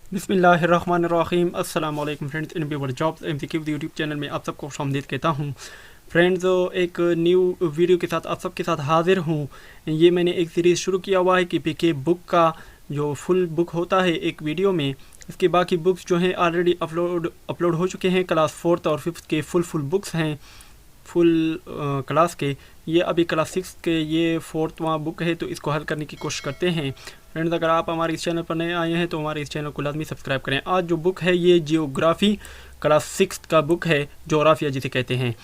बिस्मिल्लाहिर्रहमानिर्रहीम अस्सलाम वालेकुम फ्रेंड्स, इन Beaver jobs MCQ YouTube channel में आप सबको खुशामदीद कहता हूँ। फ्रेंड्स, एक न्यू वीडियो के साथ आप सबके साथ हाजिर हूँ। ये मैंने एक सीरीज़ शुरू किया हुआ है कि पीके बुक का जो फुल बुक होता है एक वीडियो में, इसके बाकी बुक्स जो हैं ऑलरेडी अपलोड हो चुके हैं। क्लास 4th और 5th के फुल बुक्स हैं, फुल क्लास के। ये अभी क्लास 6 के ये 4वां बुक है, तो इसको हल करने की कोशिश करते हैं। फ्रेंड्स, अगर आप हमारे इस चैनल पर नए आए हैं तो हमारे इस चैनल को लाजमी सब्सक्राइब करें। आज जो बुक है ये जियोग्राफी क्लास 6 का बुक है, जोग्राफिया जिसे कहते हैं।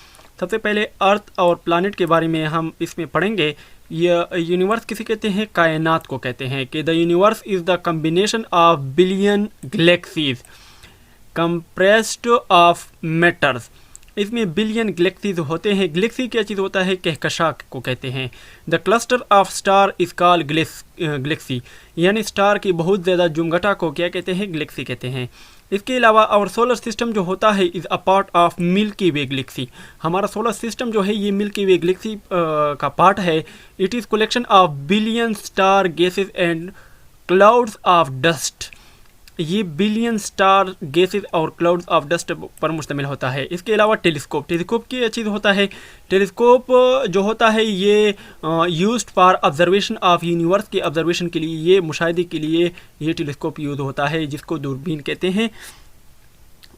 सबसे पहले अर्थ और प्लानिट के बारे में हम इसमें पढ़ेंगे। ये यूनिवर्स किसे कहते हैं? कायनात को कहते हैं कि the universe is the combination of billion galaxies compressed of matters. इसमें बिलियन गैलेक्सीज होते हैं। गैलेक्सी क्या चीज़ होता है? कहकशां को कहते हैं। The cluster of star is called Galaxy, यानी स्टार की बहुत ज़्यादा जुमघटा को क्या कहते हैं? गैलेक्सी कहते हैं। इसके अलावा और सोलर सिस्टम जो होता है is a part of milky way Galaxy. हमारा सोलर सिस्टम जो है ये मिल्की वे गैलेक्सी का पार्ट है। It is collection of billion star gases and clouds of dust. ये बिलियन स्टार गैसेस और क्लाउड्स ऑफ डस्ट पर मुश्तमिल होता है। इसके अलावा टेलीस्कोप क्या चीज़ होता है? टेलीस्कोप जो होता है ये used for observation of universe के ऑब्जर्वेशन के लिए, ये मुशाहिदे के लिए ये टेलीस्कोप यूज होता है, जिसको दूरबीन कहते हैं।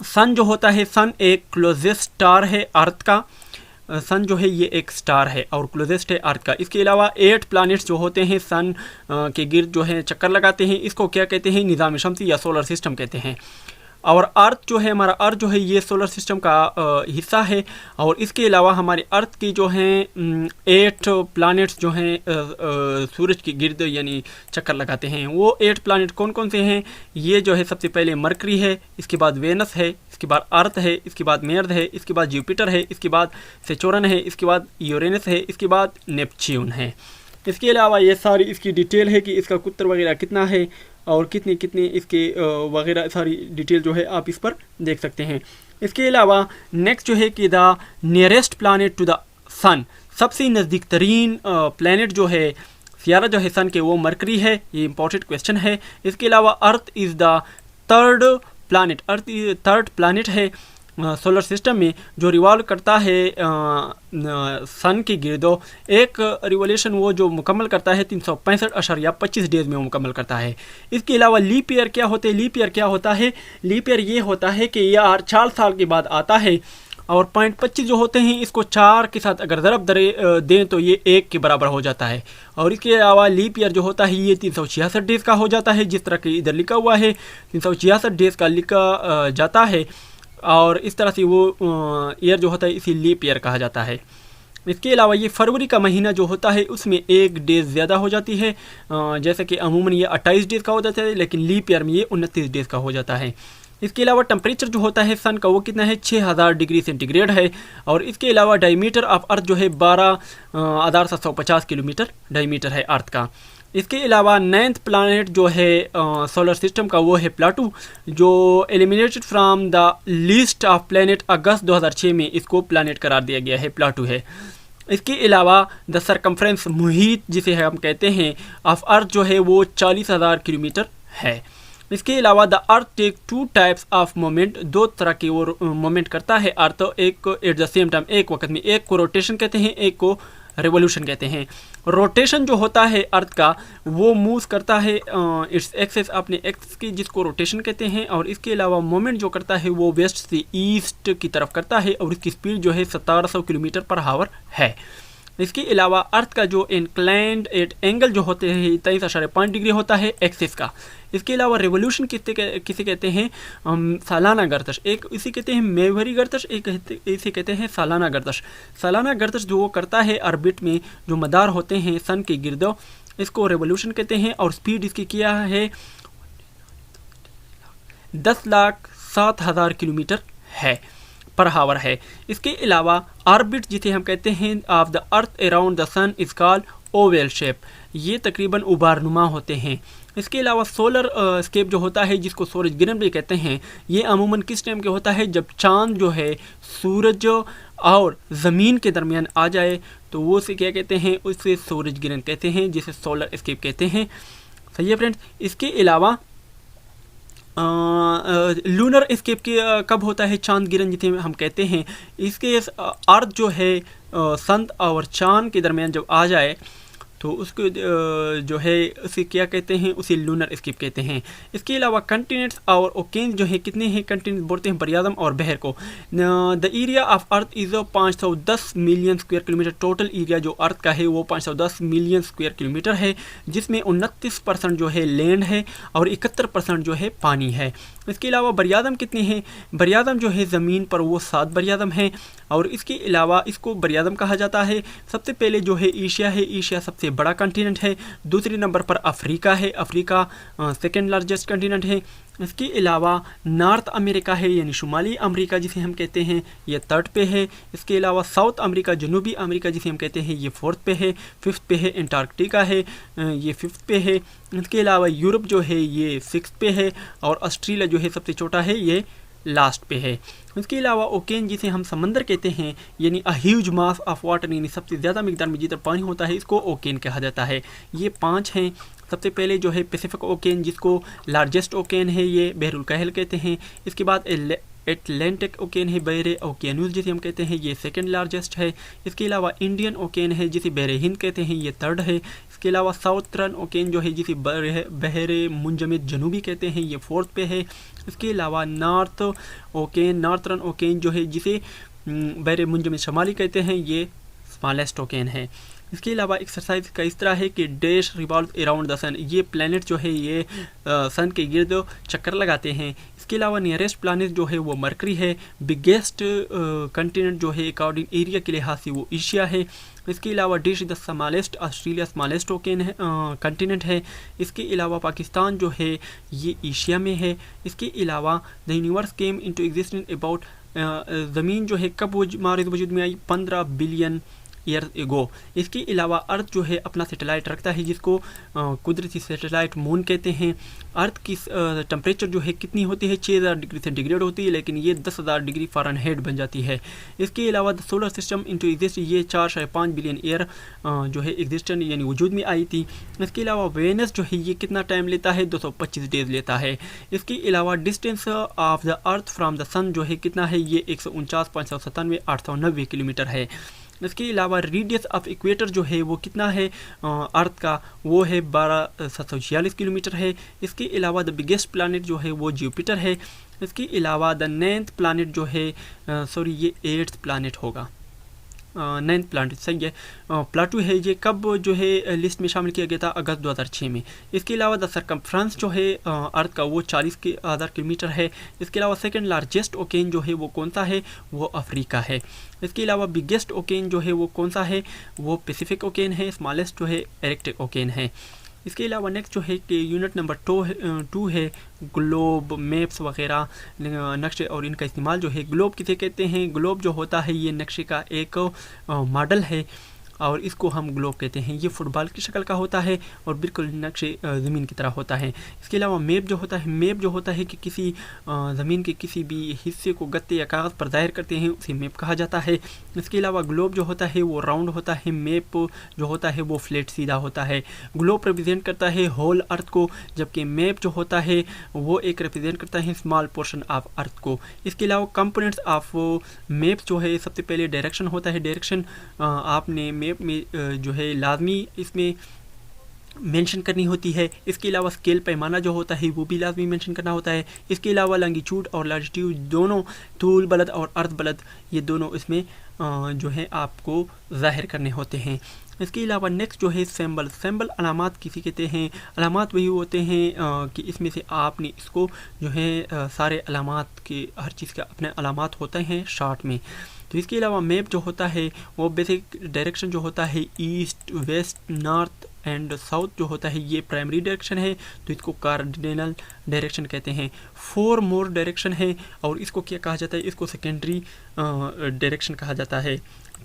सन जो होता है, सन एक क्लोजेस्ट स्टार है अर्थ का। सन जो है ये एक स्टार है और क्लोजेस्ट है अर्थ का। इसके अलावा 8 प्लैनेट्स जो होते हैं सन के गिर्द जो है चक्कर लगाते हैं, इसको क्या कहते हैं? निज़ाम शमसी या सोलर सिस्टम कहते हैं। और अर्थ जो है, हमारा अर्थ जो है ये सोलर सिस्टम का हिस्सा है। और इसके अलावा हमारे अर्थ की जो हैं 8 प्लैनेट्स जो हैं सूरज के गिर्द यानी चक्कर लगाते हैं। वो 8 प्लैनेट कौन कौन से हैं? ये जो है सबसे पहले मरकरी है, इसके बाद वेनस है, इसके बाद अर्थ है, इसके बाद मेर्द है, इसके बाद जुपिटर है, इसके बाद सेचुरन है, इसके बाद यूरेनस है, इसके बाद नेपच्यून है। इसके अलावा ये सारी इसकी डिटेल है कि इसका कुत्तर वगैरह कितना है और कितने कितने इसके वगैरह सारी डिटेल जो है आप इस पर देख सकते हैं। इसके अलावा नेक्स्ट जो है कि the nearest planet to the sun, सबसे नज़दीक तरीन प्लानट जो है सियारा जो है सन के, वो मरकरी है। ये इंपॉर्टेंट क्वेश्चन है। इसके अलावा earth is the third planet, earth third planet है सोलर सिस्टम में जो रिवॉल्व करता है सन के गिर्दो। एक रिवोल्यूशन वो जो मुकम्मल करता है 365.25 डेज में वो मुकम्मल करता है। इसके अलावा लीप ईयर क्या होते हैं? लीप ईयर क्या होता है? लीप ईयर ये होता है कि ये 4 साल के बाद आता है। और 0.25 जो होते हैं इसको 4 के साथ अगर ज़रब दें तो ये 1 के बराबर हो जाता है। और इसके अलावा लीप ईयर जो होता है ये 366 डेज़ का हो जाता है, जिस तरह के इधर लिखा हुआ है 366 डेज़ का लिखा जाता है। और इस तरह से वो ईयर जो होता है इसी लीप ईयर कहा जाता है। इसके अलावा ये फरवरी का महीना जो होता है उसमें 1 डेज़ ज़्यादा हो जाती है, जैसे कि अमूमन ये 28 डेज़ का हो जाता है, लेकिन लीप ईयर में ये 29 डेज़ का हो जाता है। इसके अलावा टेम्परेचर जो होता है सन का वो कितना है? 6000 डिग्री सेंटीग्रेड है। और इसके अलावा डायमीटर ऑफ अर्थ जो है 12,750 किलोमीटर डायमीटर है अर्थ का। इसके अलावा 9th प्लानट जो है सोलर सिस्टम का वो है प्लाटू, जो eliminated from the list of planet अगस्त 2006 में इसको प्लानट करार दिया गया है, प्लाटू है। इसके अलावा द सरकमफ्रेंस मुहित जिसे हम कहते हैं ऑफ अर्थ जो है वो 40,000 किलोमीटर है। इसके अलावा the earth take 2 types of moment, 2 तरह की वो मोमेंट करता है अर्थ एक एट द सेम टाइम, एक वक्त में। एक को रोटेशन कहते हैं, एक को रेवोल्यूशन कहते हैं। रोटेशन जो होता है अर्थ का वो मूव करता है इट्स एक्सेस अपने एक्स की, जिसको रोटेशन कहते हैं। और इसके अलावा मोमेंट जो करता है वो वेस्ट से ईस्ट की तरफ करता है और इसकी स्पीड जो है 1700 किलोमीटर पर आवर है। इसके अलावा अर्थ का जो इंक्लाइंड एट एंगल जो होते हैं 23.5 डिग्री होता है एक्सिस का। इसके अलावा रेवोल्यूशन किसे कहते हैं? सालाना गर्दश, एक इसे कहते हैं मेवरी गर्दश, एक इसे कहते हैं सालाना गर्दश। सालाना गर्दश जो वो करता है ऑर्बिट में जो मदार होते हैं सन के गिर्दो, इसको रेवोल्यूशन कहते हैं। और स्पीड इसकी क्या है? 10,07,000 किलोमीटर है पर हावर है। इसके अलावा ऑर्बिट जिसे हम कहते हैं of the earth around the sun is called oval shape, ये तकरीबन उबारनुमा होते हैं। इसके अलावा सोलर स्केप जो होता है जिसको सूरज ग्रहण भी कहते हैं, ये अमूमन किस टाइम के होता है? जब चांद जो है सूरज और ज़मीन के दरमियान आ जाए तो वो से क्या कहते हैं? उससे सूरज ग्रहण कहते हैं, जिसे सोलर स्केप कहते हैं। सही है फ्रेंड्स। इसके अलावा लूनर एस्केप के कब होता है, चांद गिरन जिसे हम कहते हैं, इसके अर्थ जो है सन और चांद के दरमियान जब आ जाए तो उसको जो है उसे क्या कहते हैं, उसे लूनर एस्केप कहते हैं। इसके अलावा कंटिनेंट्स और ओकेन्स जो है कितने हैं, कंटिनेंट्स बोलते हैं बरियादम और बहर को। The area of earth is 510 million square kilometre. Total area जो अर्थ का है वो 510 मिलियन स्क्वायर किलोमीटर है, जिसमें 29% जो है लैंड है और 71% जो है पानी है। इसके अलावा बरियादम कितने हैं, बरियादम जो है ज़मीन पर वो 7 बरियादम हैं। और इसके अलावा इसको बरियादम कहा जाता है। सबसे पहले जो है एशिया है, एशिया सबसे बड़ा कंटिनेंट है। दूसरे नंबर पर अफ्रीका है, अफ्रीका सेकेंड लार्जेस्ट कंटिनेंट है। इसके अलावा नॉर्थ अमेरिका है यानी शुमाली अमेरिका जिसे हम कहते हैं, ये थर्ड पे है। इसके अलावा साउथ अमेरिका, जनूबी अमेरिका जिसे हम कहते हैं, ये फोर्थ पे है। फिफ्थ पे है एंटार्क्टिका है, ये फिफ्थ पे है। इसके अलावा यूरोप जो है ये सिक्स पे है और ऑस्ट्रेलिया जो है सबसे छोटा है, ये लास्ट पे है। इसके अलावा ओकेन जिसे हम समंदर कहते हैं यानी a huge mass of water, यानी सबसे ज़्यादा मिकदार में जितना पानी होता है, इसको ओकेन कहा जाता है। ये 5 हैं। सबसे पहले जो है पैसिफिक ओकेन जिसको लार्जेस्ट ओकेन है, ये बहरुल कहल कहते हैं। इसके बाद एटलांटिक ओकेन है, बहरे ओकेनूस जिसे हम कहते हैं, ये सेकंड लार्जेस्ट है। इसके अलावा इंडियन ओकेन है जिसे बहरे हिंद कहते हैं, ये थर्ड है। इसके अलावा साउथर्न ओकेन जो है जिसे बहरे मुंजमद जनूबी कहते हैं, ये फोर्थ पे है। इसके अलावा नॉर्थर्न ओकेन जो है जिसे बहरे मुंजमद शमाली कहते हैं, ये स्मॉलेस्ट ओकेन है। इसके अलावा एक्सरसाइज का इस तरह है कि डैश रिवॉल्व अराउंड द सन, ये प्लैनेट जो है ये सन के गिर्द चक्कर लगाते हैं। इसके अलावा नियरेस्ट प्लैनेट जो है वो मरकरी है। बिगेस्ट कंटिनेंट जो है अकॉर्डिंग एरिया के लिहाज से वो एशिया है। इसके अलावा dish the smallest, Australia smallest Oaken है कंटिनेंट है। इसके अलावा पाकिस्तान जो है ये एशिया में है। इसके अलावा the universe came into existence about, ज़मीन जो है कब वजूद में आई, 15 बिलियन ईयर एगो। इसके अलावा अर्थ जो है अपना सैटेलाइट रखता है जिसको कुदरती सैटेलाइट मून कहते हैं। अर्थ की टेम्परेचर जो है कितनी होती है, 6000 डिग्री सेंटीग्रेड होती है, लेकिन ये 10,000 डिग्री फ़ारेनहाइट बन जाती है। इसके अलावा the solar system into exist, ये 4.5 बिलियन ईयर जो है एग्जिस्टेंट यानी वजूद में आई थी। इसके अलावा वेनस जो है ये कितना टाइम लेता है, 225 डेज लेता है। इसके अलावा distance of the earth from the sun जो है कितना है, ये 149.97 किलोमीटर है। इसके अलावा रेडियस ऑफ इक्वेटर जो है वो कितना है अर्थ का, वो है 12,746 किलोमीटर है। इसके अलावा द बिगेस्ट प्लैनेट जो है वो जुपिटर है। इसके अलावा द 9th प्लैनेट जो है ये 8th प्लैनेट होगा, 9th प्लैनेट सही है। प्लाटू है, ये कब जो है लिस्ट में शामिल किया गया था, अगस्त 2006 में। इसके अलावा द सरकमफ्रेंस जो है अर्थ का वो 40,000 किलोमीटर है। इसके अलावा सेकंड लार्जेस्ट ओकेन जो है वो कौन सा है, वो अफ्रीका है। इसके अलावा बिगेस्ट ओकेन जो है वो कौन सा है, वो पैसिफिक ओकेन है। स्मॉलेस्ट जो है एरिक्टिक ओकेन है। इसके अलावा नेक्स्ट जो है कि यूनिट नंबर 2 है ग्लोब, मैप्स वगैरह नक्शे और इनका इस्तेमाल जो है। ग्लोब किसे कहते हैं, ग्लोब जो होता है ये नक्शे का एक मॉडल है और इसको हम ग्लोब कहते हैं। ये फुटबॉल की शक्ल का होता है और बिल्कुल नक्शे ज़मीन की तरह होता है। इसके अलावा मैप जो होता है, मैप जो होता है कि किसी ज़मीन के किसी भी हिस्से को गत्ते या कागज़ पर ज़ाहिर करते हैं, उसे मैप कहा जाता है। इसके अलावा ग्लोब जो होता है वो राउंड होता है, मैप जो होता है वो फ्लैट सीधा होता है। ग्लोब रिप्रेजेंट करता है होल अर्थ को, जबकि मैप जो होता है वो एक रिप्रेजेंट करता है स्मॉल पोर्शन ऑफ अर्थ को। इसके अलावा कंपोनेंट्स ऑफ मैप जो है, सबसे पहले डायरेक्शन होता है। डायरेक्शन आपने मैप में जो है लाजमी इसमें मेंशन करनी होती है। इसके अलावा स्केल पैमाना जो होता है वो भी लाजमी मेंशन करना होता है। इसके अलावा लॉन्गिट्यूड और लैटिट्यूड दोनों, तूल बलद और अर्थ बलद, ये दोनों इसमें जो है आपको ज़ाहिर करने होते हैं। इसके अलावा नेक्स्ट जो है सिंबल, सिंबल अलामात किसी कहते हैं। अलामात वही होते हैं कि इसमें से आपने इसको जो है सारे अलामात के हर चीज़ के अपने अलामात होते हैं शॉर्ट में। तो इसके अलावा मैप जो होता है वो बेसिक डायरेक्शन जो होता है east, west, north and south जो होता है ये प्राइमरी डायरेक्शन है, तो इसको कार्डिनल डायरेक्शन कहते हैं। 4 मोर डायरेक्शन है और इसको क्या कहा जाता है, इसको सेकेंडरी डायरेक्शन कहा जाता है।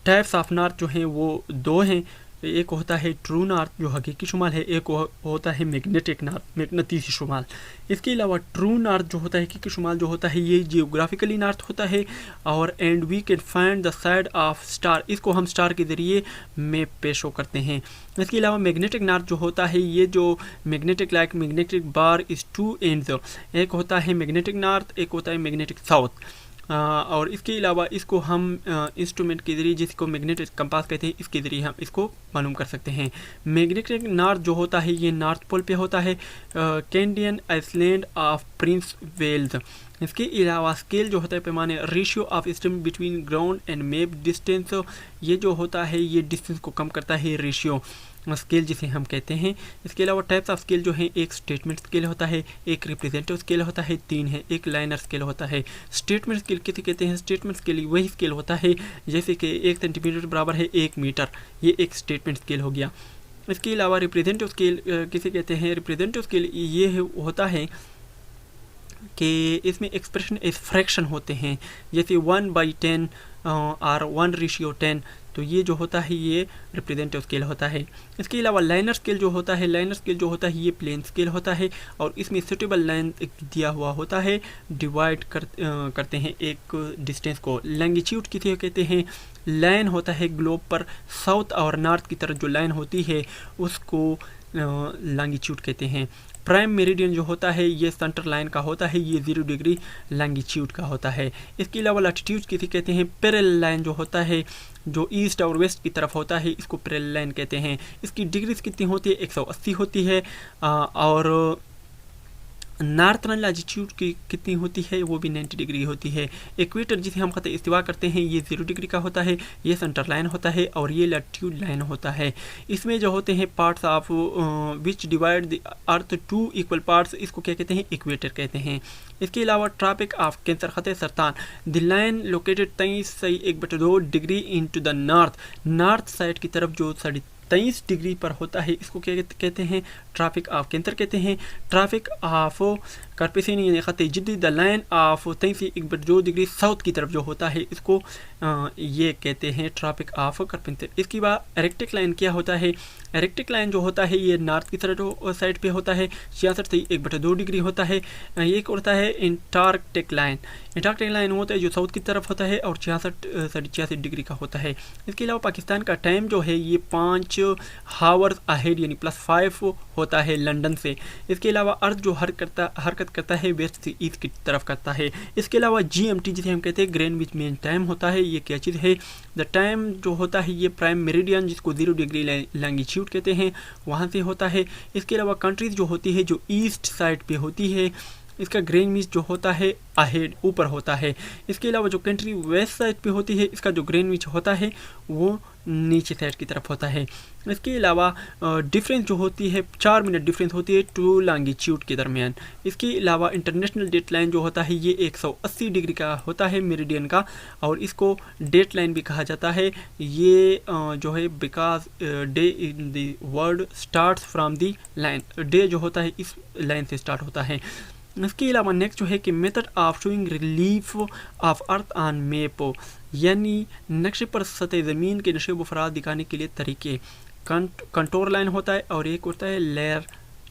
टाइप्स ऑफ नॉर्थ जो हैं वो 2 हैं, एक होता है ट्रू नॉर्थ जो हकीकी शुमाल है, एक होता है मैग्नेटिक नॉर्थ, मैग्नेटिसी शुमाल। इसके अलावा ट्रू नॉर्थ जो होता है, हकीकी शुमाल जो होता है, ये जियोग्राफिकली नॉर्थ होता है और and we can find the side of star, इसको हम स्टार के ज़रिए मैप पे शो करते हैं। इसके अलावा मैग्नेटिक नॉर्थ जो होता है, ये जो magnetic like magnetic bar is two ends, एक होता है मैग्नेटिक नॉर्थ, एक होता है मैग्नेटिक साउथ। और इसके अलावा इसको हम इंस्ट्रूमेंट के ज़रिए, जिसको मैग्नेटिक कंपास कहते हैं, इसके ज़रिए हम इसको मालूम कर सकते हैं। मैग्नेटिक नॉर्थ जो होता है, ये नॉर्थ पोल पे होता है, Canadian island of Prince Wales. इसके अलावा स्केल जो होता है, पैमाने, ratio of steam between ground and map distance, ये जो होता है ये डिस्टेंस को कम करता है, रेशियो स्केल जिसे हम कहते हैं। इसके अलावा टाइप्स ऑफ स्केल जो है, एक स्टेटमेंट स्केल होता है, एक रिप्रेजेंटेटिव स्केल होता है, 3 है, एक लाइनर स्केल होता है। स्टेटमेंट स्केल किसे कहते हैं? स्टेटमेंट स्केल वही स्केल होता है जैसे कि 1 सेंटीमीटर बराबर है 1 मीटर, ये एक स्टेटमेंट स्केल हो गया। इसके अलावा रिप्रेजेंटेटिव स्केल किसे कहते हैं? रिप्रेजेंटेटिव स्केल ये होता है कि इसमें एक्सप्रेशन एज फ्रैक्शन होते हैं, जैसे 1/10 और 1:10, तो ये जो होता है ये रिप्रेजेंटेटिव स्केल होता है। इसके अलावा लाइनर स्केल जो होता है, लाइनर स्केल जो होता है ये प्लेन स्केल होता है और इसमें सूटेबल लाइन दिया हुआ होता है, डिवाइड करते हैं एक डिस्टेंस को। लैंगिट्यूड किसे कहते हैं? लाइन होता है ग्लोब पर साउथ और नॉर्थ की तरफ जो लाइन होती है उसको लैंगिट्यूड कहते हैं। प्राइम मेरिडियन जो होता है ये सेंटर लाइन का होता है, ये 0 डिग्री लैंगिट्यूड का होता है। इसके अलावा लैटिट्यूड किसे कहते हैं? पैरेलल लाइन जो होता है, जो ईस्ट और वेस्ट की तरफ होता है, इसको पैरेलल लाइन कहते हैं। इसकी डिग्रीज कितनी होती है? 180 होती है। और नॉर्थर्न लैटिट्यूड की कितनी होती है? वो भी 90 डिग्री होती है। इक्वेटर जिसे हम कहते इस्तिवा करते हैं, ये 0 डिग्री का होता है, ये सेंटर लाइन होता है और ये लैटिट्यूड लाइन होता है। इसमें जो होते हैं parts of which divide the earth to equal parts, इसको क्या कहते हैं? इक्वेटर कहते हैं। इसके अलावा ट्रॉपिक ऑफ कैंसर, खते सरतान, the line located 23.2 degree into the north side की तरफ जो 23 डिग्री पर होता है, इसको क्या कहते हैं? ट्रॉपिक ऑफ कैंसर कहते हैं। ट्रॉपिक ऑफ कार्पेसियन यानी खत जिद्दी, the line of 23.2 degree south की तरफ जो होता है, इसको ये कहते हैं ट्रॉपिक ऑफ कार्पेंटर। इसके बाद एरेक्टिक लाइन क्या होता है? एरेक्टिक लाइन जो होता है ये नॉर्थ की तरफ साइड पे होता है, 66.2 डिग्री होता है। एक होता है इंटार्कटिक लाइन, इंटार्कटिक लाइन होता है जो साउथ की तरफ होता है और 66 डिग्री का होता है। इसके अलावा पाकिस्तान का टाइम जो है ये 5 हावर्स अहेड यानी +5 होता है लंदन से। इसके अलावा अर्थ जो हरकत करता है वेस्ट से ईस्ट की तरफ करता है। इसके अलावा GMT जिसे हम कहते हैं ग्रीनविच मीन टाइम होता है, ये क्या चीज़ है? द टाइम जो होता है ये प्राइम मेरिडियन जिसको 0 डिग्री लैंगिट्यूड कहते हैं वहाँ से होता है। इसके अलावा कंट्रीज जो होती है जो ईस्ट साइड पे होती है, इसका ग्रीनविच जो होता है अहेड ऊपर होता है। इसके अलावा जो कंट्री वेस्ट साइड पे होती है, इसका जो ग्रीनविच होता है वो नीचे साइड की तरफ होता है। इसके अलावा डिफरेंस जो होती है 4 मिनट डिफरेंस होती है 2 लैंगिट्यूड के दरमियान। इसके अलावा इंटरनेशनल डेट लाइन जो होता है ये 180 डिग्री का होता है मेरिडियन का, और इसको डेट लाइन भी कहा जाता है। ये जो है because day in the world starts from the line, day जो होता है इस लाइन से स्टार्ट होता है। इसके अलावा नेक्स्ट जो है कि method of showing relief of earth on map, यानी नक्शे पर सतह ज़मीन के नशे बफरात दिखाने के लिए तरीके। कंटोर लाइन होता है और एक होता है लेयर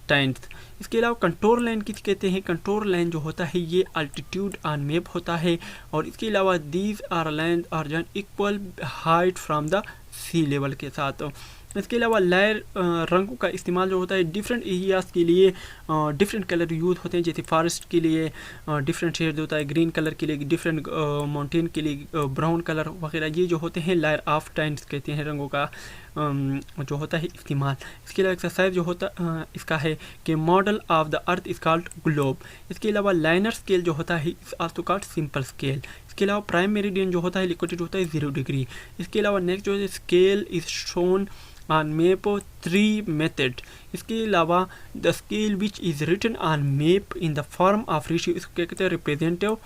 टाइम्स। इसके अलावा कंटोर लाइन किस कहते हैं? कंटोर लाइन जो होता है ये अल्टीट्यूड ऑन मैप होता है। और इसके अलावा these are line are join equal height from the sea level के साथ। इसके अलावा लेयर रंगों का इस्तेमाल जो होता है डिफरेंट एरियाज़ के लिए डिफरेंट कलर यूज़ होते हैं, जैसे फॉरेस्ट के लिए डिफरेंट शेड होता है, ग्रीन कलर के लिए डिफरेंट, माउंटेन के लिए ब्राउन कलर वगैरह, ये जो होते हैं लेयर ऑफ टाइम्स कहते हैं रंगों का जो होता है इस्तेमाल। इसके अलावा एक्सरसाइज जो होता इसका है कि model of the earth is called globe. इसके अलावा लाइनर स्केल जो होता है is also called simple scale. इसके अलावा प्राइम मेरिडियन जो होता है लोकेटेड होता है 0 डिग्री। इसके अलावा नेक्स्ट जो है scale is shown on map 3 method. इसके अलावा the scale which is written on map in the form of ratio, इसको क्या कहते हैं? रिप्रेजेंटेटिव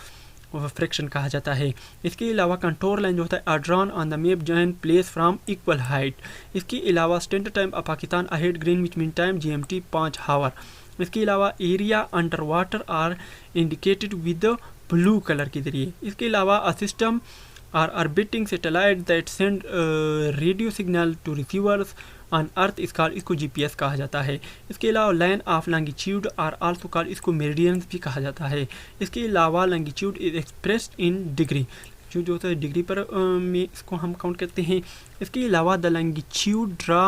फ्रैक्शन कहा जाता है। इसके अलावा कंटोर लाइन जो होता है drawn on the map join place from equal height. इसके अलावा standard time of Pakistan ahead Greenwich Mean Time GMT 5 hour. इसके अलावा area under water are indicated with blue colour के जरिए। इसके अलावा a system are orbiting satellite that send radio signal to receivers on earth is called, इसको GPS कहा जाता है। इसके अलावा line of longitude are also called, इसको मेरिडियंस भी कहा जाता है। इसके अलावा longitude is expressed in degree, जो होता है डिग्री पर में इसको हम काउंट करते हैं। इसके अलावा the longitude draw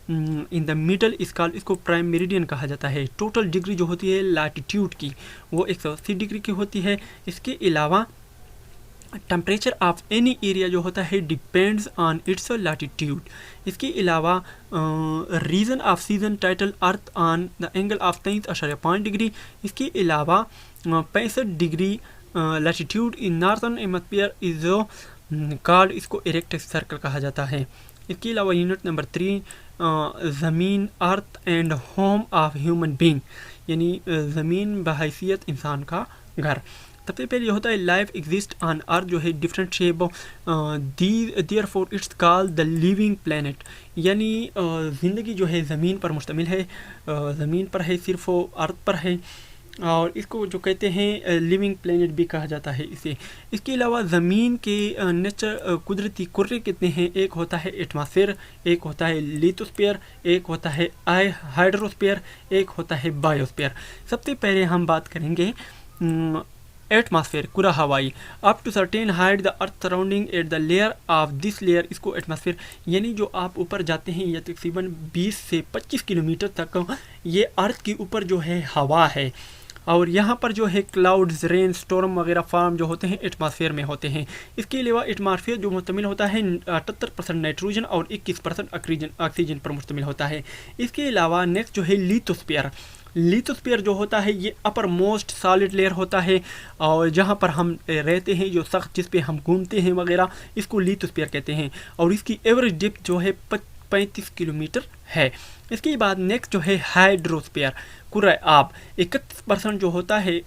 in the middle इस कॉल्ड, इसको प्राइम मेरिडियन कहा जाता है। टोटल डिग्री जो होती है लैटिट्यूड की वो 180 डिग्री की होती है। इसके अलावा टेम्परेचर ऑफ एनी एरिया जो होता है डिपेंड्स ऑन इट्स लैटिट्यूड। इसके अलावा reason of season title earth on the angle of 23.5 degree. इसके अलावा 65 degree latitude in northern hemisphere is called, इसको इरेक्ट सर्कल कहा जाता है। इसके अलावा यूनिट नंबर 3 ज़मीन earth and home of human being, यानी ज़मीन बहैसियत इंसान का घर। सबसे पहले होता है लाइफ एग्जिस्ट ऑन अर्थ जो है different shape, therefore it's called the living planet, यानी ज़िंदगी जो है ज़मीन पर मुश्तमिल है, ज़मीन पर है, सिर्फ अर्थ पर है, और इसको जो कहते हैं लिविंग प्लैनेट भी कहा जाता है इसे। इसके अलावा ज़मीन के नेचर कुदरती कुर्रे कितने हैं, एक होता है एटमॉस्फेयर, एक होता है लिथोस्फीयर, एक होता है हाइड्रोस्फीयर, एक होता है बायोस्फीयर। सबसे पहले हम बात करेंगे एटमॉस्फेयर, कुरा हवाई। Up to certain height the earth surrounding at the layer of this layer, इसको एटमॉस्फेयर, यानी जो आप ऊपर जाते हैं या तकरीबन 20 से 25 किलोमीटर तक ये अर्थ के ऊपर जो है हवा है, और यहाँ पर जो है क्लाउड्स, रेन स्टॉर्म वगैरह फॉर्म जो होते हैं एटमॉस्फेयर में होते हैं। इसके अलावा एटमॉस्फेयर जो मुश्तमिल होता है 78% नाइट्रोजन और 21% ऑक्सीजन पर मुश्तमिल होता है। इसके अलावा नेक्स्ट जो है लिथोस्फीयर। लिथोस्फीयर जो होता है ये अपर मोस्ट सॉलिड लेयर होता है, और जहाँ पर हम रहते हैं जो सख्त जिस पे हम घूमते हैं वगैरह, इसको लिथोस्फीयर कहते हैं, और इसकी एवरेज डिप्थ जो है 35 किलोमीटर है। इसके बाद नेक्स्ट जो है हाइड्रोस्फीयर, कुरा आब। 31% जो होता है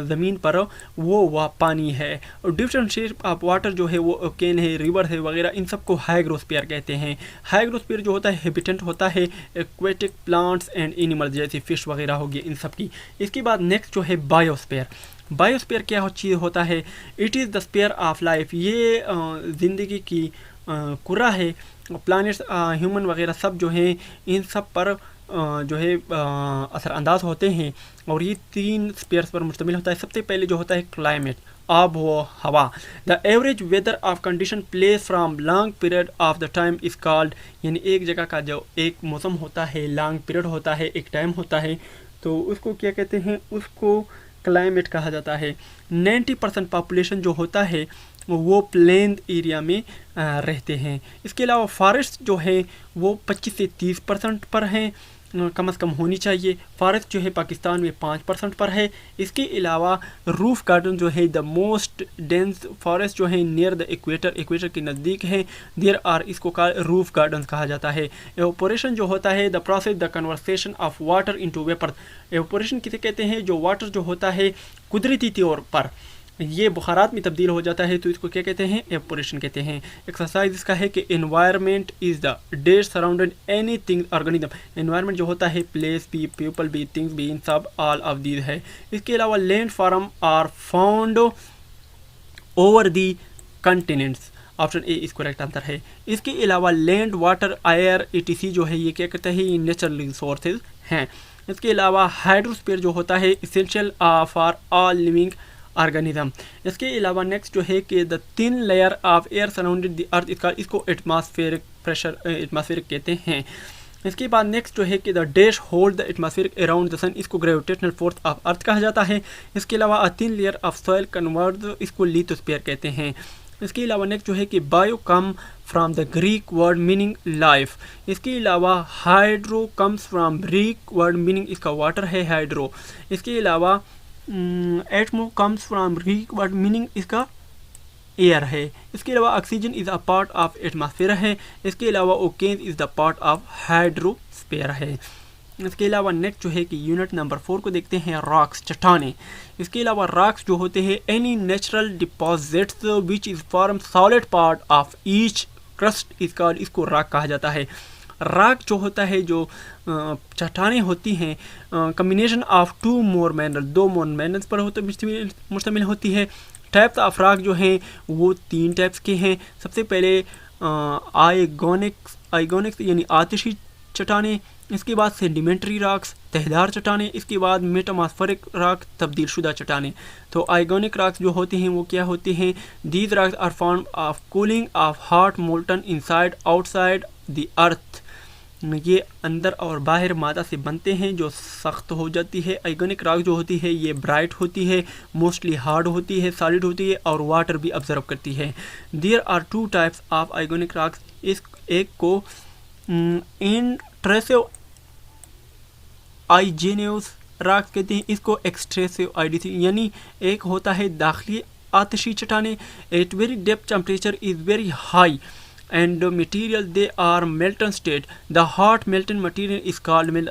ज़मीन पर वो पानी है, और डिफरेंट शेप ऑफ वाटर जो है वो ओकेन है, रिवर है वगैरह, इन सबको हाइग्रोस्फीयर कहते हैं। हाइग्रोस्फीयर जो होता है हैबिटेंट होता है एक्वेटिक प्लांट्स एंड एनिमल्स, जैसे फिश वगैरह होगी इन सब की। इसके बाद नेक्स्ट जो है बायोस्फीयर। बायोस्फीयर क्या चीज़ होता है, it is the sphere of life, ये ज़िंदगी की कुरा है। प्लानट्स, ह्यूमन वगैरह सब जो हैं इन सब पर जो है असरअंदाज होते हैं, और ये 3 स्फीयर्स पर मुश्तमिल होता है। सबसे पहले जो होता है क्लाइमेट, आब व हवा। The average weather of condition place from long period of the time is called, यानी एक जगह का जो एक मौसम होता है, लॉन्ग पीरियड होता है, एक टाइम होता है, तो उसको क्या कहते हैं, उसको क्लाइमेट कहा जाता है। 90% पॉपुलेशन जो होता है वो प्लेन एरिया में रहते हैं। इसके अलावा फॉरेस्ट जो है वो 25 से 30% पर हैं, कम से कम होनी चाहिए। फॉरेस्ट जो है पाकिस्तान में 5% पर है। इसके अलावा रूफ गार्डन जो है द मोस्ट डेंस फॉरेस्ट जो है नियर द इक्वेटर, इक्वेटर के नज़दीक है, देयर आर, इसको रूफ गार्डन कहा जाता है। एवापोरेशन जो होता है the process the conversation of water into vapour. Evaporation किसे कहते हैं, जो वाटर जो होता है कुदरती तौर पर ये बुखारात में तब्दील हो जाता है, तो इसको क्या कहते हैं, एवापोरेशन कहते हैं। एक्सरसाइज इसका है कि environment is the that surrounded any thing organism. Environment जो होता है प्लेस भी, पीपल भी, थिंग्स भी, इन सब ऑल ऑफ दीज है। इसके अलावा land form are found over the continents, option A is correct answer है। इसके अलावा लैंड, वाटर, एयर, ETC जो है ये क्या कहते हैं, ये नेचुरल रिसोर्सेज हैं। इसके अलावा हाइड्रोस्फीयर जो होता है essential for all living organism. इसके अलावा नेक्स्ट जो है कि the thin layer of air surrounded the earth, इसको एटमॉस्फेरिक प्रेशर, एटमॉस्फेरिक कहते हैं। इसके बाद नेक्स्ट जो है कि the dash hold the atmospheric around the sun, इसको ग्रेविटेशनल फोर्स ऑफ अर्थ कहा जाता है। इसके अलावा a thin layer of soil convert, इसको लिथोस्फीयर कहते हैं। इसके अलावा नेक्स्ट जो है कि bio come from the Greek word meaning life. इसके अलावा hydro comes from Greek word meaning, इसका वाटर है हाइड्रो। इसके अलावा atmo comes from Greek word meaning, इसका एयर है। इसके अलावा oxygen is a part of atmosphere है। इसके अलावा ocean is the part of hydrosphere है। इसके अलावा नेक्स्ट जो है कि यूनिट नंबर 4 को देखते हैं, रॉक्स, चट्टानें। इसके अलावा रॉक्स जो होते हैं any natural deposits which is form solid part of each crust is called, इसको रॉक कहा जाता है। रॉक जो होता है, जो चट्टानें होती हैं, combination of 2 more mineral, 2 more minerals पर होते मुश्तमिल होती है। टाइप्स ऑफ रॉक जो हैं वो 3 टाइप्स के हैं। सबसे पहले आइगोनिक्स यानी आतिशी चट्टानें, इसके बाद सेडिमेंट्री रॉक्स तहदार चट्टानें, इसके बाद मेटामॉर्फिक रॉक तब्दील शुदा चट्टानें। तो आइगोनिक रॉक्स जो होते हैं वो क्या होते हैं? These rocks are form of cooling of hot molten inside outside the earth. ये अंदर और बाहर मादा से बनते हैं जो सख्त हो जाती है। आइगोनिक रॉक जो होती है ये ब्राइट होती है, मोस्टली हार्ड होती है, सॉलिड होती है और वाटर भी ऑब्जर्व करती है। There are 2 types of igneous rocks. इस एक को इंट्रेसिव आइजेनियस रॉक्स कहते हैं, इसको एक्सट्रेसिव आईडीसी यानी एक होता है दाखिली आतिशी चट्टानें। At very depth temperature is very high and material they are molten state. The hot molten material is called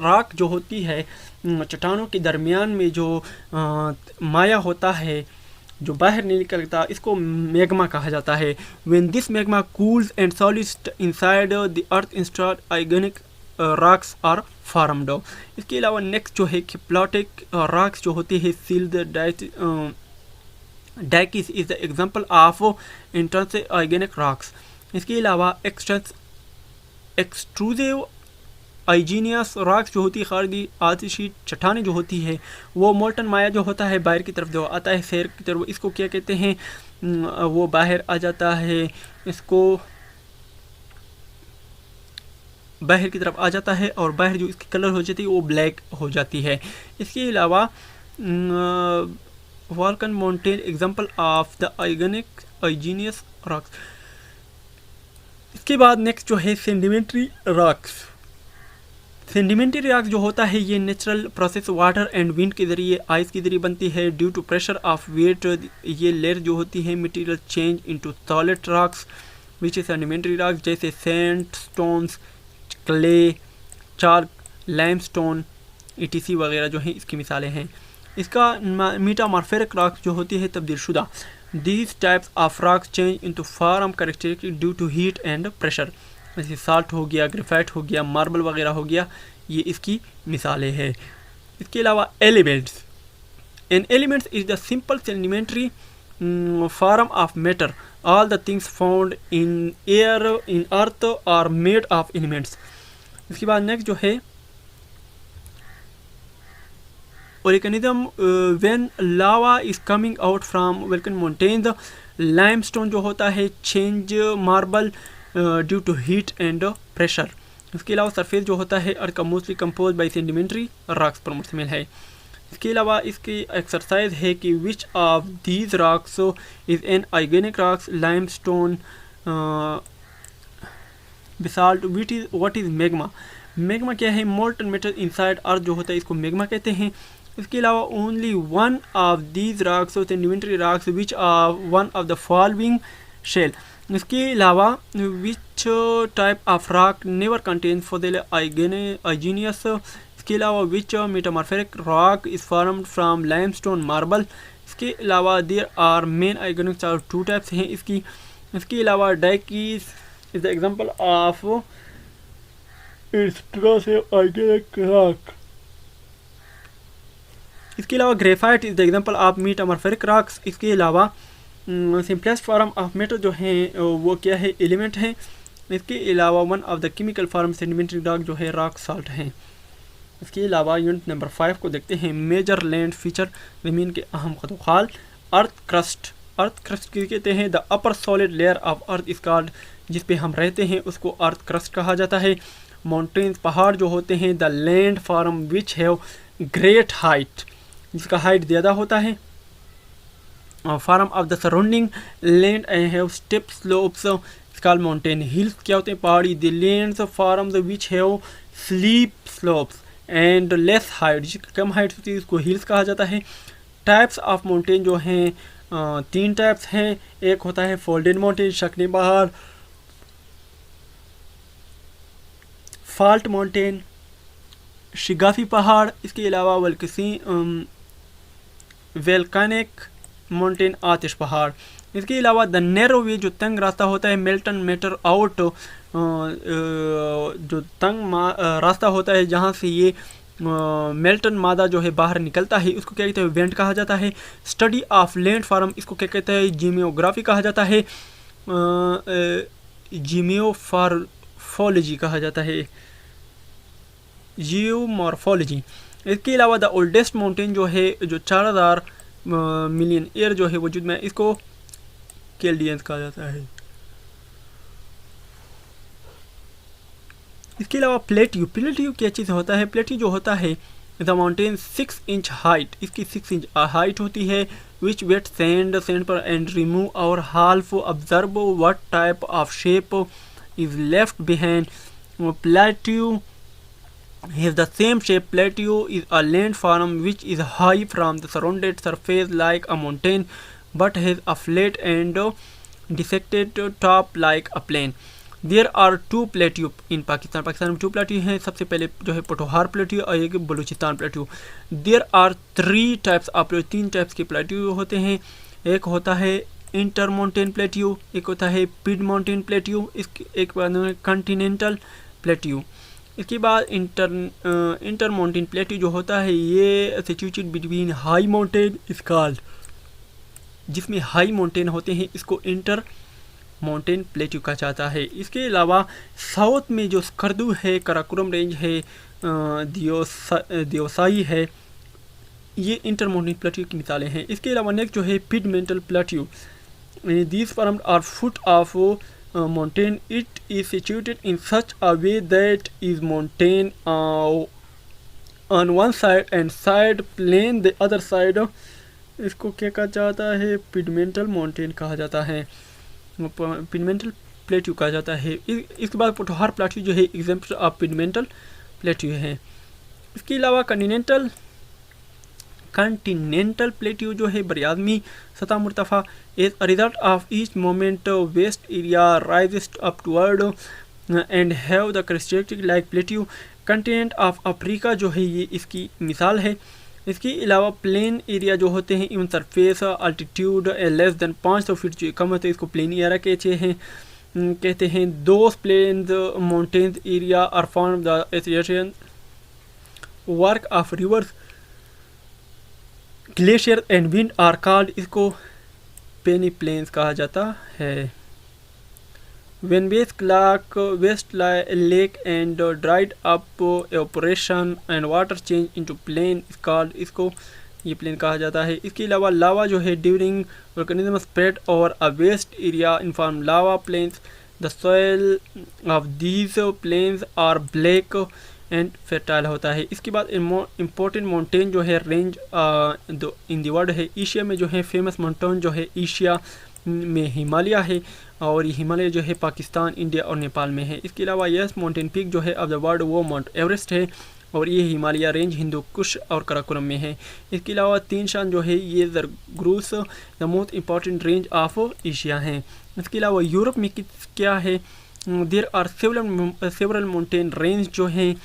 राख जो होती है चट्टानों के दरमियान में जो माया होता है जो बाहर नहीं निकलता, इसको मैग्मा कहा जाता है। When this magma cools and solids inside the earth instead ionic rocks are formed. इसके अलावा नेक्स्ट जो है क्रिप्टोलिक रॉक्स जो होती है sills dykes is the example of intrusive igneous rocks. इसके अलावा एक्सट्रूसिव आइजीनियस रॉक्स जो होती है खारजी आतिशी चट्टानें जो होती है वो मोल्टन माया जो होता है बाहर की तरफ जो आता है सैर की तरफ, इसको क्या कहते हैं? वो बाहर आ जाता है, इसको बाहर की तरफ आ जाता है और बाहर जो इसकी कलर हो जाती है वो ब्लैक हो जाती है। इसके अलावा Volcan Mountain example of the igneous igneous rocks. इसके बाद नेक्स्ट जो है सेडिमेंट्री रॉक्स। सेडिमेंट्री रॉक्स जो होता है ये natural process water and wind के जरिए आइस के जरिए बनती है। Due to pressure of weight ये लेयर जो होती है material change into solid rocks which is sedimentary rocks, जैसे sandstones, clay, chalk, limestone ETC वगैरह जो हैं इसकी मिसालें हैं। इसका मेटामॉर्फिक रॉक जो होती है तब्दील शुदा। These types of rocks change into form characteristic due to heat and pressure, जैसे साल्ट हो गया, ग्रेफाइट हो गया, मार्बल वगैरह हो गया, ये इसकी मिसालें हैं। इसके अलावा elements. An elements is the simple sedimentary form of matter. All the things found in air in earth are made of elements. इसके बाद नेक्स्ट जो है Volcanism, when lava is coming out from volcanic mountains, limestone जो होता है change marble due to heat and pressure। इसके अलावा surface जो होता है अर्थ का mostly compose by sedimentary rocks पर मुश्तमिल है। इसके अलावा इसकी एक्सरसाइज है कि which of these rocks is an igneous rocks, limestone, basalt, what is magma. Magma क्या है? मोल्टन मेटल इनसाइड अर्थ जो होता है इसको मैग्मा कहते हैं। इसके अलावा only one of these rocks sedimentary rocks which are one of the following shale. इसके अलावा which type of rock never contain for the igneous. इसके अलावा which metamorphic rock is formed from limestone, marble. इसके अलावा there are main igneous are 2 types हैं इसकी। इसके अलावा dykes is the example of intrusive igneous rock. इसके अलावा graphite is the example of metamorphic rocks. इसके अलावा सिंपलेस्ट फॉर्म ऑफ मेटर जो हैं वो क्या है? एलिमेंट हैं। इसके अलावा one of the chemical form sedimentary rock जो है रॉक साल्ट हैं। इसके अलावा यूनिट नंबर 5 को देखते हैं। मेजर लैंड फीचर, ज़मीन के अहम खतोखाल। Earth crust. अर्थ क्रस्ट कहते हैं the upper solid layer of earth is called, जिस पे हम रहते हैं उसको अर्थ क्रस्ट कहा जाता है। माउंटेन्स, पहाड़ जो होते हैं the land form which have great height, जिसका हाइट ज़्यादा होता है। Form of the surrounding land and have step slopes called mountain. Hills क्या होते हैं? पहाड़ी। The lands forms which have sleep slopes and less height, जिसकी कम हाइट होती है इसको हिल्स कहा जाता है। टाइप्स ऑफ माउंटेन जो हैं 3 टाइप्स हैं। एक होता है फोल्डेड माउंटेन, शक्नी पहाड़, फॉल्ट माउंटेन, शिगाफी पहाड़। इसके अलावा वेल्कानिक माउंटेन, आतिश पहाड़। इसके अलावा द नैरो वे जो तंग रास्ता होता है, मेल्टन मेटर आउट जो तंग रास्ता होता है जहाँ से ये मेल्टन मादा जो है बाहर निकलता है उसको क्या कहते हैं, वेंट कहा जाता है। स्टडी ऑफ लैंड फॉर्म इसको क्या कहते हैं, जियोग्राफी कहा जाता है। जियोमॉर्फोलॉजी कहा जाता है, जियोमॉर्फोलॉजी। इसके अलावा द ओल्डेस्ट माउंटेन जो है, जो 4000 मिलियन ईयर जो है वजूद में, इसको केल्डियंस कहा जाता है। इसके अलावा प्लेट्यू, प्लेट्यू क्या चीज़ होता है, प्लेट्यू जो होता है द माउंटेन 6 इंच हाइट, इसकी 6 इंच हाइट होती है, विच वेट सेंड पर एंड रिमूव और half observe what type of shape is left behind. Plateau has the same shape. Plateau is a landform which is high from the surrounded surface like a mountain, but has a flat and dissected top like a plain. There are two plateau in Pakistan. Pakistan में 2 plateau हैं। सबसे पहले जो है पोठोहार plateau और एक Balochistan plateau. There are 3 types of plateau, 3 types के plateau होते हैं। एक होता है इंटर माउंटेन प्लेट्यू, एक होता है पिड माउंटेन प्लेट्यू, एक कॉन्टिनेंटल प्लेट्यू। इसके बाद इंटर माउंटेन प्लेट्यू जो होता है ये situated between high mountain is called, जिसमें हाई माउंटेन होते हैं इसको इंटर माउंटेन प्लेट्यू कहा जाता है। इसके अलावा साउथ में जो स्कर्दू है, कराकोरम रेंज है, दियोसाई है, ये इंटर माउंटेन प्लेट्यू की मिसालें हैं। इसके अलावा नेक्स्ट जो है piedmont plateau, these formed are foot of mountain. It is situated in such a way that is mountain on one side and side plain the other side. इसको क्या कहा जाता है, पिडमेंटल माउंटेन कहा जाता है, पिडमेंटल प्लेट्यू कहा जाता है। इसके बाद पोठोहार प्लेट्यू जो है एग्जाम्पल ऑफ पिडमेंटल प्लेट्यू है। इसके अलावा कॉन्टिनेंटल प्लेट्यू जो है बरियाज़मी सतह मुर्तफ़ा, as a result of each moment west area rises upward and have the characteristic like plateau. Continent of Africa जो है ये इसकी मिसाल है। इसके अलावा प्लेन एरिया जो होते हैं even surface altitude less than 500 feet जो कम होते हैं इसको प्लेन एरिया कहते हैं। Those plains mountains area are form the Asian work of rivers glacier and wind are called, इसको पेनी प्लेन्स कहा जाता है। When West Lake and dried up evaporation and water change into plain is called, इसको ये plane कहा जाता है। इसके अलावा लावा जो है during volcanism spread over a vast area in form lava plains. The soil of these plains are black and fertile होता है। इसके बाद इम्पोर्टेंट माउंटेन जो है रेंज इन द वर्ल्ड है, एशिया में जो है फेमस माउंटेन जो है एशिया में हिमालय है, और ये हिमालय जो है पाकिस्तान, इंडिया और नेपाल में है। इसके अलावा यस माउंटेन पीक जो है ऑफ द वर्ल्ड वो माउंट एवरेस्ट है, और ये हिमालय रेंज हिंदू कुश और कराकोरम में है। इसके अलावा 3 शान जो है ये Zagros the most important range of Asia हैं। इसके अलावा यूरोप में क्या है, there are several mountain range जो हैं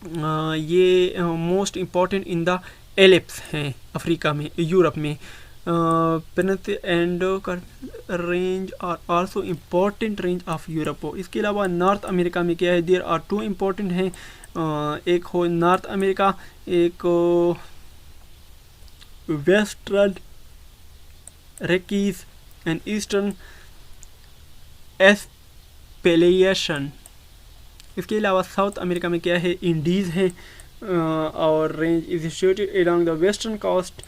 ये most important in the Alps हैं अफ्रीका में, यूरोप में। Pennine and range are also important range of Europe. इसके अलावा नॉर्थ अमेरिका में क्या है, देयर आर 2 इम्पॉर्टेंट हैं, एक हो नॉर्थ अमेरिका, एक वेस्टर्न रेकीज एंड ईस्टर्न एस्पेलिएशन। इसके अलावा साउथ अमेरिका में क्या है, इंडीज़ है, और range is situated along the western coast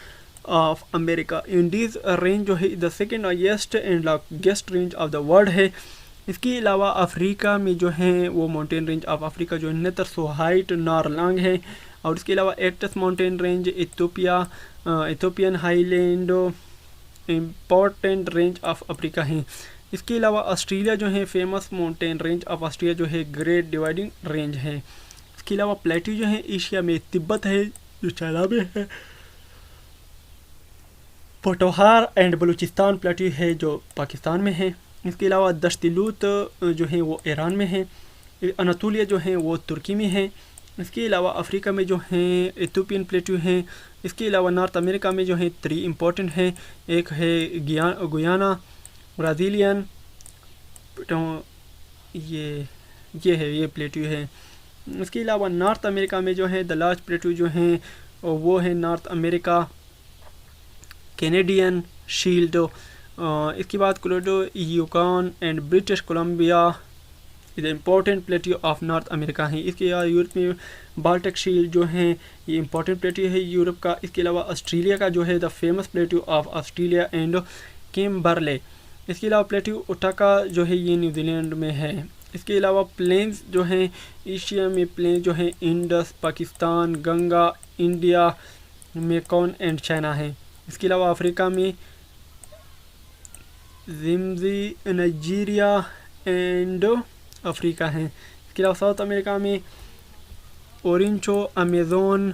of America. Andes range जो है the second highest and longest range of the world है। इसके अलावा अफ्रीका में जो है वो माउंटेन रेंज ऑफ अफ्रीका जो 6900 हाइट नॉरलॉन्ग है, और इसके अलावा acts mountain range Ethiopian highland important range of Africa है। इसके अलावा ऑस्ट्रेलिया जो है famous mountain range of Australia जो है ग्रेट डिवाइडिंग रेंज है। इसके अलावा प्लेट्यू जो है एशिया में तिब्बत है जो चाइना में है। पोठोहार एंड बलूचिस्तान प्लेट्यू है जो पाकिस्तान में है। इसके अलावा दश्तिलूत जो है वो ईरान में है। अनातोलिया जो है वो तुर्की में है। इसके अलावा अफ्रीका में जो हैं इथोपियन प्लेट्यू हैं। इसके अलावा नॉर्थ अमेरिका में जो है 3 इम्पोर्टेंट हैं, एक है गुयाना, ब्राज़ीलियन, ये प्लेट्यू है। इसके अलावा नॉर्थ अमेरिका में जो है द लार्ज प्लेट्यू जो हैं वो है नॉर्थ अमेरिका कैनेडियन शील्ड। इसके बाद Colorado Yukon and British Columbia is important plateau of North America है। इसके अलावा यूरोप में बाल्टिक शील्ड जो हैं ये इंपॉर्टेंट प्लेट्यू है यूरोप का। इसके अलावा ऑस्ट्रेलिया का जो है the famous plateau of Australia and Kimberley. इसके अलावा प्लेट्यू ओटाका जो है ये न्यूजीलैंड में है। इसके अलावा प्लेन्स जो हैं एशिया में प्लेन्स जो हैं Indus, Pakistan, Ganga, India, MECON and China है। इसके अलावा अफ्रीका में जिम्जी, नाइजीरिया एंड अफ्रीका है। इसके अलावा साउथ अमेरिका में Orinoco, Amazon,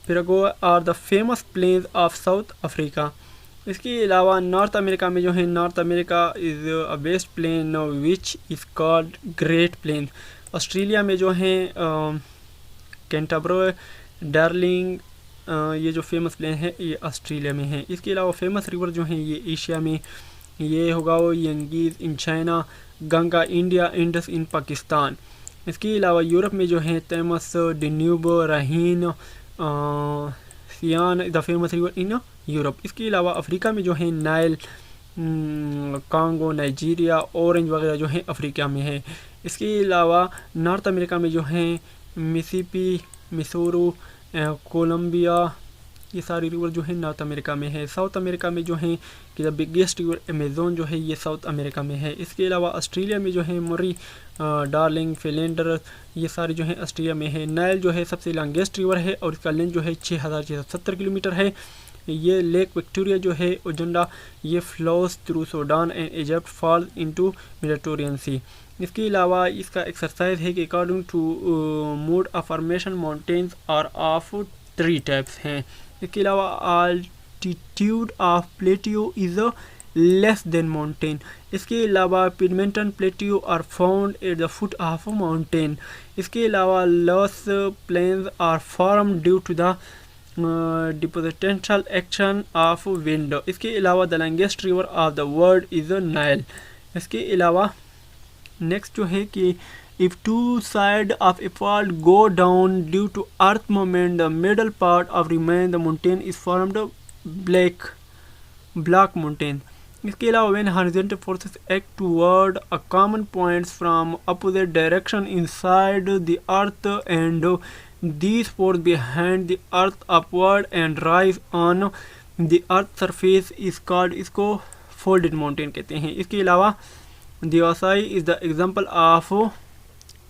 Paraguay are the famous plains of South Africa. इसके अलावा नॉर्थ अमेरिका में जो है North America is a best plain which is called Great Plain. Australia में जो है कैंटरबरी, डार्लिंग ये जो फेमस प्लेन है ये ऑस्ट्रेलिया में है। इसके अलावा फेमस रिवर जो हैं ये एशिया में ये होगा वो Yangtze in China, Ganga India, Indus in Pakistan. इसके अलावा यूरोप में जो है थेमस, डेन्यूब, राहीन, सियान the famous river in Europe. इसके अलावा अफ्रीका में जो है नाइल, कांगो, नाइजीरिया, ऑरेंज वगैरह जो है अफ्रीका में है। इसके अलावा नॉर्थ अमेरिका में जो है मिसिसिपी, मिसूरी, कोलंबिया ये सारी रिवर जो है नॉर्थ अमेरिका में है। साउथ अमेरिका में जो है कि द बिगेस्ट रिवर अमेज़न जो है ये साउथ अमेरिका में है। इसके अलावा ऑस्ट्रेलिया में जो है मरी, डार्लिंग, फिलेंडर ये सारे जो है ऑस्ट्रेलिया में है। नाइल जो है सबसे लॉन्गेस्ट रिवर है और इसका लेंथ जो है 6670 किलोमीटर है। ये लेक विक्टोरिया जो है ओजंडा ये flows through Sudan and Egypt fall into Mediterranean sea. इसके अलावा इसका एक्सरसाइज है कि according to mood of formation mountains are of 3 types हैं। इसके अलावा altitude of plateau is less than mountain. इसके अलावा piedmont plateau are found at the foot of mountain. इसके अलावा loess plains are form due to the depositional action of wind. इसके अलावा the longest river of the world is Nile. इसके अलावा next जो है कि if two sides of a fault go down due to earth movement, the middle part of remain the mountain is formed block mountain. इसके अलावा when horizontal forces act toward a common points from opposite direction inside the earth and these forces behind the earth upward and rise on the earth surface is called इसको folded mountain कहते हैं। इसके अलावा दिवासाई is the example of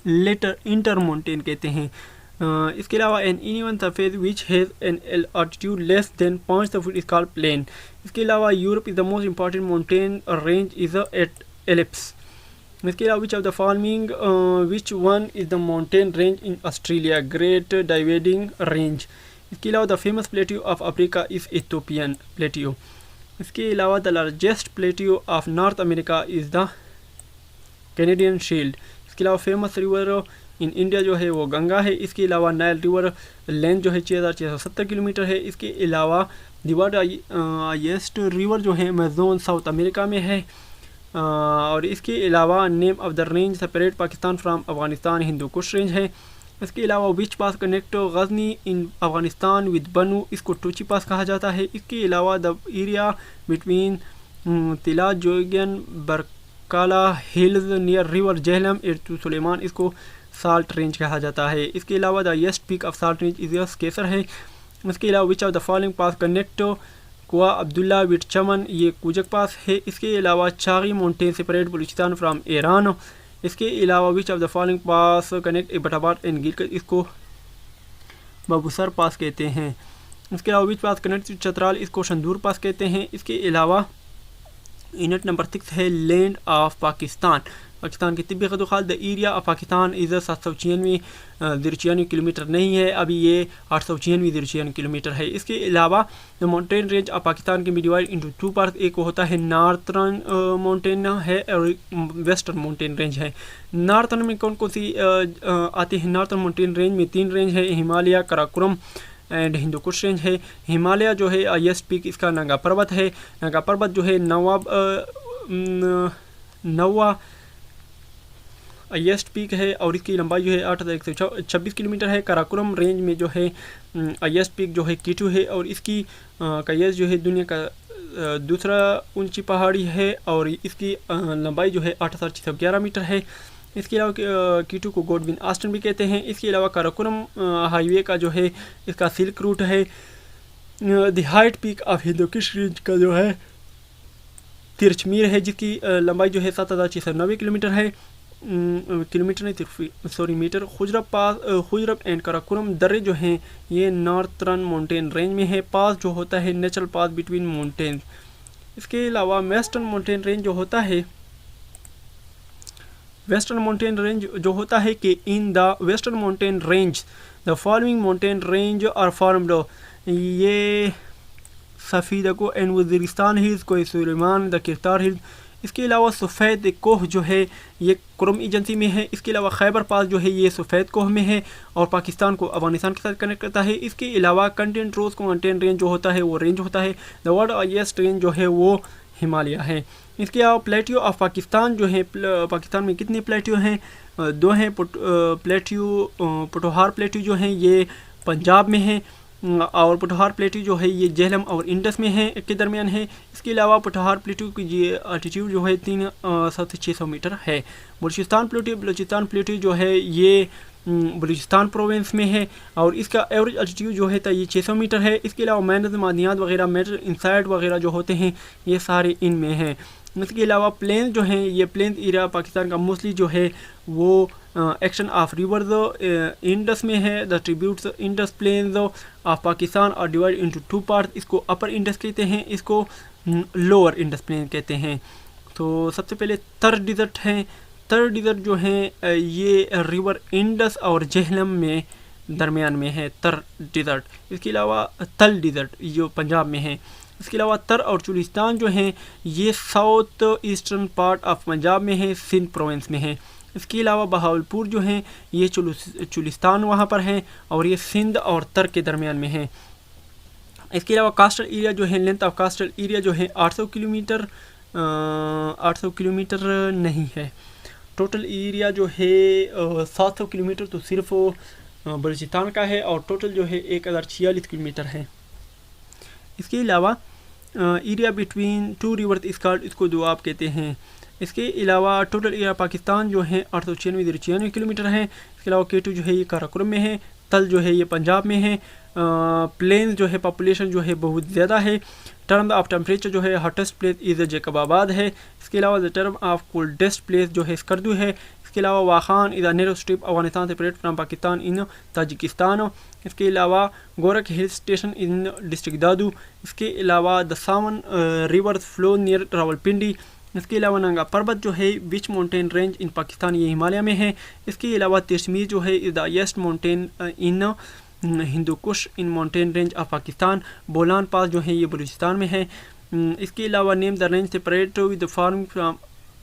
letter intermountain कहते हैं। इसके अलावा an even surface which has an altitude less than 5 foot is called plain. इसके अलावा Europe is the most important mountain range is at Alps. इसके अलावा which of the following which one is the mountain range in Australia, great dividing range. इसके अलावा the famous plateau of Africa is Ethiopian plateau. इसके अलावा the largest plateau of North America is the Canadian Shield. इसके अलावा famous river in India जो है वो गंगा है। इसके अलावा नाइल रिवर लेंथ जो है 6670 किलोमीटर है। इसके अलावा वर्ल्ड हाईएस्ट रिवर जो है अमेज़न साउथ अमेरिका में है। और इसके अलावा name of the range separate Pakistan from Afghanistan Hindu Kush range है। इसके अलावा which pass connect Ghazni in Afghanistan with Bannu, इसको टूची पास कहा जाता है। इसके अलावा the area between Tilla Jogian Barkala hills near river Jhelum to Sulaiman, इसको साल्ट रेंज कहा जाता है। इसके अलावा the highest peak of salt range is Kesar है। इसके अलावा which of the following pass connect Kua Abdullah with चमन, ये कुजक पास है। इसके अलावा Chagai mountain separate Balochistan from Iran. इसके अलावा which of the following pass connect Abbottabad and Gilgit, इसको बाबूसर पास कहते हैं। इसके अलावा विच पास कनेक्ट चतराल, इसको शंदूर पास कहते हैं। इसके अलावा यूनिट नंबर 6 है लैंड ऑफ पाकिस्तान। पाकिस्तान की तिब्बी खदोखाल the area of Pakistan is 796 kilometre नहीं है, अभी ये 896 किलोमीटर है। इसके अलावा the mountain range of Pakistan के डिवाइड इंटू 2 पार्ट, एक होता है नॉर्थर्न माउंटेन है और वेस्टर्न माउंटेन रेंज है। नॉर्थर्न में कौन कौन सी आती है? नॉर्थर्न माउंटेन रेंज में 3 रेंज है, हिमालय, कराकोरम एंड हिंदू कुश रेंज है। हिमालय जो है हाईएस्ट पीक इसका नंगा पर्वत है। नंगा पर्वत जो है नवा हाईएस्ट पीक है और इसकी लंबाई जो है 8,126 किलोमीटर है। काराकोरम रेंज में जो है हाईएस्ट पीक जो है कीटू है और इसकी कायस जो है दुनिया का दूसरा ऊंची पहाड़ी है और इसकी लंबाई जो है 8,611 मीटर है। इसके अलावा कीटू को गॉडविन आस्टन भी कहते हैं। इसके अलावा काराकोरम हाईवे का जो है इसका सिल्क रूट है। The height peak of Hindu Kush range का जो है तिरछमीर है जिसकी लंबाई जो है 7,690 किलोमीटर है। किलोमीटर नहीं सॉरी मीटर। खुजरब एंड काराकोरम दर्रे जो हैं ये नॉर्थर्न माउंटेन रेंज में है। पास जो होता है नेचुरल पास बिटवीन माउंटेन्स। इसके अलावा वेस्टर्न माउंटेन रेंज जो होता है कि in the western mountain range the following mountain range are formed. ये सफ़ीदको एंड वज़ीरिस्तान हिल्स को सुलेमान द किरतार हिल्स। इसके अलावा सफ़ेद कोह जो है ये कुरम एजेंसी में है। इसके अलावा खैबर पास जो है ये सफ़ेद कोह में है और पाकिस्तान को अफगानिस्तान के साथ कनेक्ट करता है। इसके अलावा कंटेंट रोज को माउंटेन रेंज जो होता है वो रेंज होता है। द वर्ल्ड हाईएस्ट रेंज जो है वो हिमालय है। इसके अलावा प्लेट्यू ऑफ पाकिस्तान जो है पाकिस्तान में कितने प्लेट्यू हैं? 2 हैं। पोटोहार प्लेट्यू जो हैं ये पंजाब में है और पोटोहार प्लेट्यू जो है ये जेहलम और इंडस में है के दरमियान है। इसके अलावा पोटोहार प्लेट्यू की ये अल्टीट्यूड जो है 300 से 600 मीटर है। बलूचिस्तान प्लेट्यू जो है ये बलूचिस्तान प्रोविंस में है और इसका एवरेज अल्टीट्यूड जो है ये 600 मीटर है। इसके अलावा मैनस मादनियात वगैरह मेटल इंसाइड वगैरह जो होते हैं ये सारे इनमें हैं। इसके अलावा प्लेन्स जो हैं ये प्लेन्स एरिया पाकिस्तान का मोस्टली जो है वो एक्शन ऑफ रिवर्स इंडस में है। The tributes Indus plains of Pakistan और डिवाइड इनटू 2 पार्ट्स। इसको अपर इंडस कहते हैं, इसको लोअर इंडस प्लेन कहते हैं। तो सबसे पहले तर डिज़र्ट हैं। तर डिज़र्ट जो हैं ये रिवर इंडस और जेहलम में दरमियान में है तर डिज़र्ट। इसके अलावा तल डिज़र्ट जो पंजाब में है। इसके अलावा तर और चुलिस्तान जो हैं ये south eastern part of Punjab में है, सिंध प्रोविंस में है। इसके अलावा बहावलपुर जो हैं ये चुलिस्तान वहाँ पर हैं और ये सिंध और तर के दरमियान में है। इसके अलावा कास्टल एरिया जो है लेंथ ऑफ कास्टल एरिया जो है 800 किलोमीटर नहीं है। टोटल एरिया जो है 700 किलोमीटर तो सिर्फ बलूचिस्तान का है और टोटल जो है 1046 किलोमीटर है। इसके अलावा एरिया बिटवीन 2 रिवर्स इसकाल्ड, इसको दोआब कहते हैं। इसके अलावा टोटल एरिया पाकिस्तान जो है 896 किलोमीटर है। इसके अलावा K2 जो है ये काराकोरम में है। तल जो है ये पंजाब में है। प्लेन्स जो है पॉपुलेशन जो है बहुत ज़्यादा है। टर्म ऑफ टेम्परेचर जो है हॉटेस्ट प्लेस इज़ जैकबाबाद है। इसके अलावा the term of coldest place जो है स्कर्दू है। इसके अलावा Wakhan is a narrow strip Afghanistan separate from Pakistan in Tajikistan. इसके अलावा Gorakh hill station in district Dadu. इसके अलावा the Soan rivers flow near Rawalpindi. इसके अलावा नंगा पर्वत जो है which mountain range in Pakistan ये हिमालय में है। इसके अलावा तिरछमीर जो है is the highest mountain in Hindu Kush in mountain range of Pakistan. Bolan pass जो है ये बलूचिस्तान में है। इसके अलावा name the range separate with form from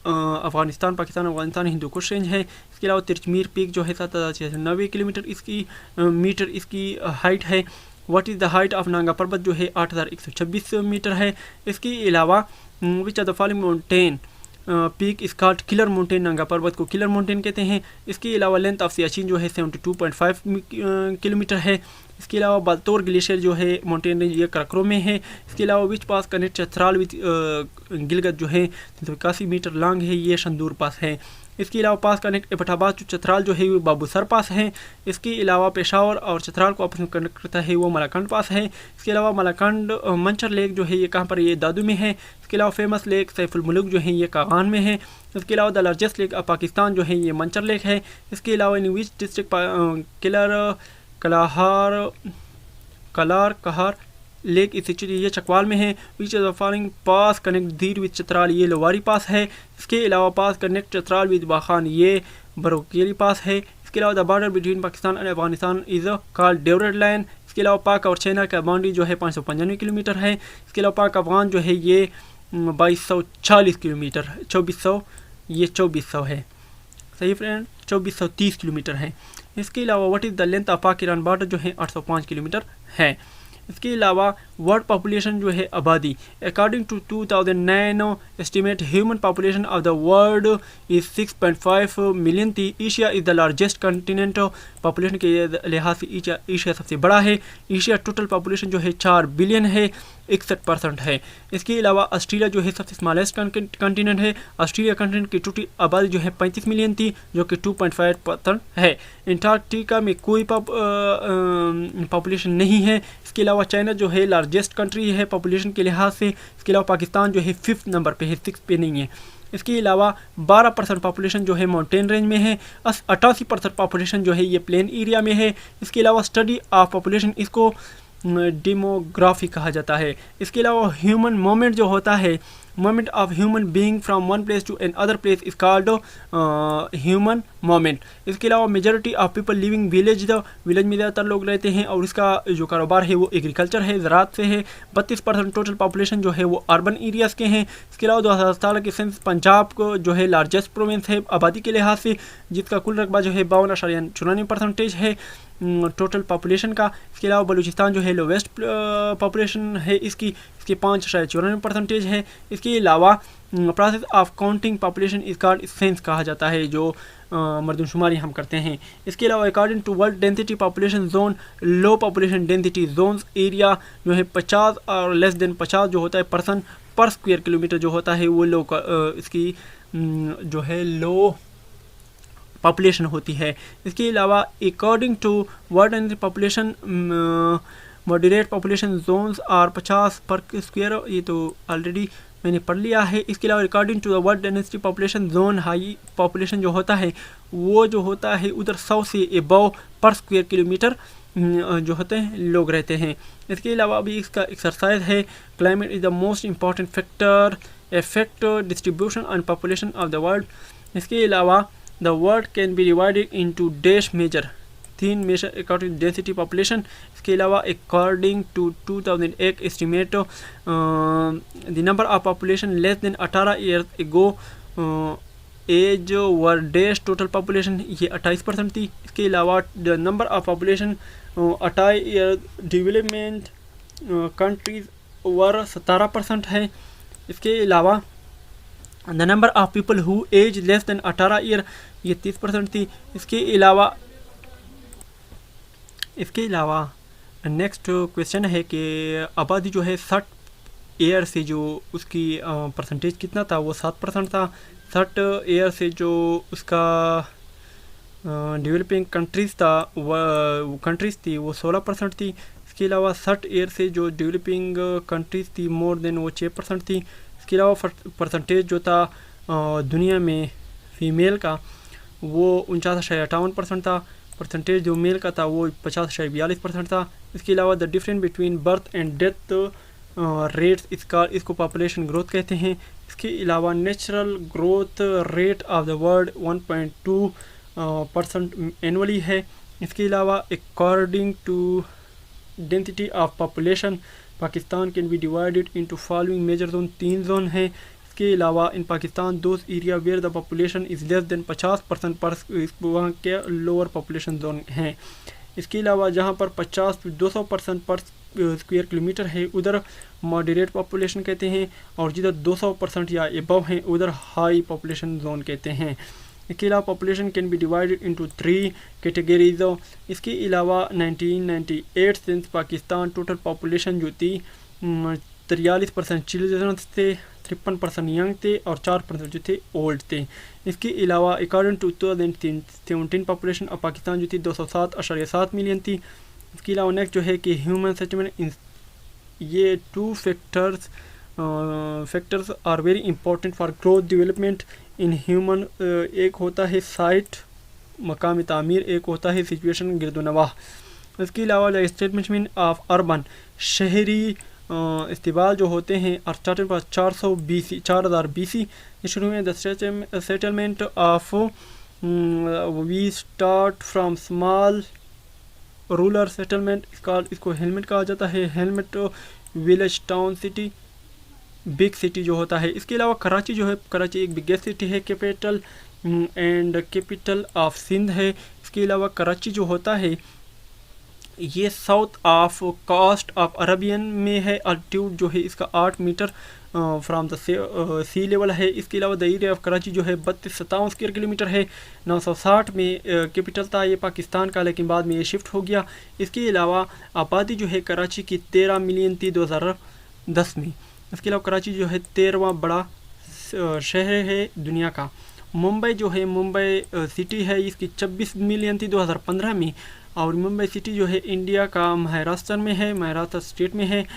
Afghanistan Afghanistan Hindu Kush range है। इसके अलावा तिरछमीर पीक जो है 7,690 किलोमीटर इसकी मीटर इसकी हाइट है। What is the height of Nanga Parbat जो है 8,126 मीटर है। इसके अलावा which are the following mountain peak scott killer mountain, Nanga Parbat को किलर माउंटेन कहते हैं। इसके अलावा लेंथ ऑफ सियाचिन जो है 72.5 किलोमीटर है। इसके अलावा बाल्तोर ग्लेशियर जो है माउंटेन रेंज ये काराकोरम में है। इसके अलावा which pass connect चथराल with Gilgit जो है 381 मीटर लॉन्ग है, ये शंदूर पास है। इसके अलावा पास कनेक्ट एबटाबाद चथराल जो है वो बाबूसर पास है। इसके अलावा पेशावर और चथराल को आपस में कनेक्ट करता है वो मलाकंड पास है। इसके अलावा मलाकंड मंचर लेक जो है ये कहाँ पर, ये दादू में है। इसके अलावा फेमस लेक सैफुल मुल्क जो है ये कागान में है। इसके अलावा the largest lake of Pakistan जो है ये मंचर लेक है। इसके अलावा in which district Kallar Kahar lake is ये चकवाल में है। Which is the following pass connect Dir with Chitral, ये लोवारी पास है। इसके अलावा पास कनेक्ट चतराल विद बाखान, ये बरोकेली पास है। इसके अलावा the border between Pakistan and Afghanistan is called Durand line. इसके अलावा पाक और चाइना का बाउंड्री जो है 595 किलोमीटर है। इसके अलावा पाक अफगान जो है ये 2240 किलोमीटर, 2400 ये 2400 है, सही फ्रेंड, 2430 किलोमीटर है। इसके अलावा what is the length of पाक ईरान बॉर्डर जो है 805 किलोमीटर है। इसके अलावा वर्ल्ड पॉपुलेशन जो है आबादी, according to 2009 estimate human population of the world is 6.5 million थी। Asia is the largest continent, population के लिहाज से एशिया सबसे बड़ा है। एशिया टोटल पॉपुलेशन जो है 4 बिलियन है, 61% है। इसके अलावा ऑस्ट्रेलिया जो है सबसे स्मॉलेस्ट कंटिनेंट है। ऑस्ट्रेलिया कंटिनेंट की टोटल आबादी जो है 35 मिलियन थी, जो कि 2.5% है। अंटार्कटिका में कोई पॉपुलेशन नहीं है। इसके अलावा चाइना जो है लार्जेस्ट कंट्री है पॉपुलेशन के लिहाज से। इसके अलावा पाकिस्तान जो है 5th नंबर पे है, 6th पे नहीं है। इसके अलावा 12% पॉपुलेशन जो है माउंटेन रेंज में है, 88% पॉपुलेशन जो है ये प्लेन एरिया में है। इसके अलावा स्टडी ऑफ पॉपुलेशन, इसको डेमोग्राफी कहा जाता है। इसके अलावा ह्यूमन मूवमेंट जो होता है, movement of human being from one place to another place is called human movement. इसके अलावा majority of people living village में ज़्यादातर लोग रहते हैं और इसका जो कारोबार है वो एग्रीकल्चर है, ज़राअत से है। 32% टोटल पॉपुलेशन जो है वो अर्बन एरियाज़ के हैं। इसके अलावा 2017 के सेंस पंजाब को जो है लार्जेस्ट प्रोविंस है आबादी के लिहाज से, जिसका कुल रकबा जो है 52.94% है टोटल पॉपुलेशन का। इसके अलावा बलूचिस्तान जो है लोवेस्ट पॉपुलेशन है इसकी 5.94% है। इसके अलावा प्रोसेस ऑफ काउंटिंग पॉपुलेशन इस कॉल्ड सेंस कहा जाता है, जो मर्दमशुमारी हम करते हैं। इसके अलावा according to world density population zone, low population density zones area जो है 50 और लेस देन 50 जो होता है पर्सन पर स्क्वायर किलोमीटर जो होता है वो लो इसकी जो है लो पॉपुलेशन होती है। इसके अलावा according to world density population moderate population zones और 50 पर स्क्वायर, ये तो ऑलरेडी मैंने पढ़ लिया है। इसके अलावा according to the world density population zone, high population जो होता है वो जो होता है उधर 100 से एबव पर स्क्वायर किलोमीटर जो होते हैं लोग रहते हैं। इसके अलावा अभी इसका एक्सरसाइज है, climate is the most important factor affect distribution and population of the world. इसके अलावा the world can be divided into dash major, 3 major according density population. इसके अलावा according to 2008 estimate the number of population less than 18 years ago age were dash total population, ये 28% थी। इसके अलावा the number of population 28 year development countries were 17% है। इसके अलावा the number of people who age less than 18 year, ये 30% थी। इसके अलावा नेक्स्ट क्वेश्चन है कि आबादी जो है 60 ईयर से जो उसकी परसेंटेज कितना था, वो 7% था। 60 ईयर से जो उसका डेवलपिंग कंट्रीज़ था वो कंट्रीज़ थी वो 16% थी। इसके अलावा 60 ईयर से जो डेवलपिंग कंट्रीज़ थी मोर देन वो 6% थी। इसके अलावा परसेंटेज जो था दुनिया में फ़ीमेल का वो 49.58% था। परसेंटेज जो मेल का था वो 50.42% था। इसके अलावा the difference between birth and death rates इसको पॉपुलेशन ग्रोथ कहते हैं। इसके अलावा natural growth rate of the world 1.2% annually है। इसके अलावा according to density of population Pakistan can be divided into following major zone, 3 zone है। इसके अलावा in Pakistan those area where the population is less than 50% पर वहाँ के लोअर पॉपुलेशन जोन हैं। इसके अलावा जहाँ पर 50 to 200% पर स्क्वायर किलोमीटर है उधर मॉडरेट पॉपुलेशन कहते हैं, और जिधर 200% या एबव हैं उधर हाई पॉपुलेशन जोन कहते हैं। इसके अलावा population can be divided into 3 categories. इसके अलावा 1998 सेंस पाकिस्तान टोटल पॉपुलेशन जो थी 43% चिल्ड्रन थे, 53% यंग थे और 4% जो थे ओल्ड थे। इसके अलावा according to 2017 population of Pakistan जो थी 207.7 मिलियन थी। इसके अलावा नेक्स्ट जो है कि ह्यूमन सेटलमेंट, ये 2 factors are very important for growth development in human. एक होता है साइट मकाम तामीर, एक होता है सिचुएशन गिरदोनवाह। इसके अलावा द एस्टेब्लिशमेंट ऑफ अर्बन, शहरी इस्तेमाल जो होते हैं और 4000 BC शुरू में the settlement of we start from small rural settlement, इसको हेलमेट कहा जाता है। हेलमेट village town city big city जो होता है। इसके अलावा कराची जो है, कराची एक बिगेस्ट सिटी है, capital and capital of Sindh है। इसके अलावा कराची जो होता है ये south of coast of Arabian में है। अल्टीट्यूड जो है इसका 8 metre from the sea level है। इसके अलावा द एरिया ऑफ कराची जो है 32-57 स्क्वायर किलोमीटर है। 960 में कैपिटल था ये पाकिस्तान का, लेकिन बाद में ये शिफ्ट हो गया। इसके अलावा आबादी जो है कराची की 13 मिलियन थी 2010 में। इसके अलावा कराची जो है 13वां बड़ा शहर है दुनिया का। मुंबई जो है, मुंबई सिटी है, इसकी 26 मिलियन थी 2015 में। और मुंबई सिटी जो है इंडिया का महाराष्ट्र में है, महाराष्ट्र स्टेट में है।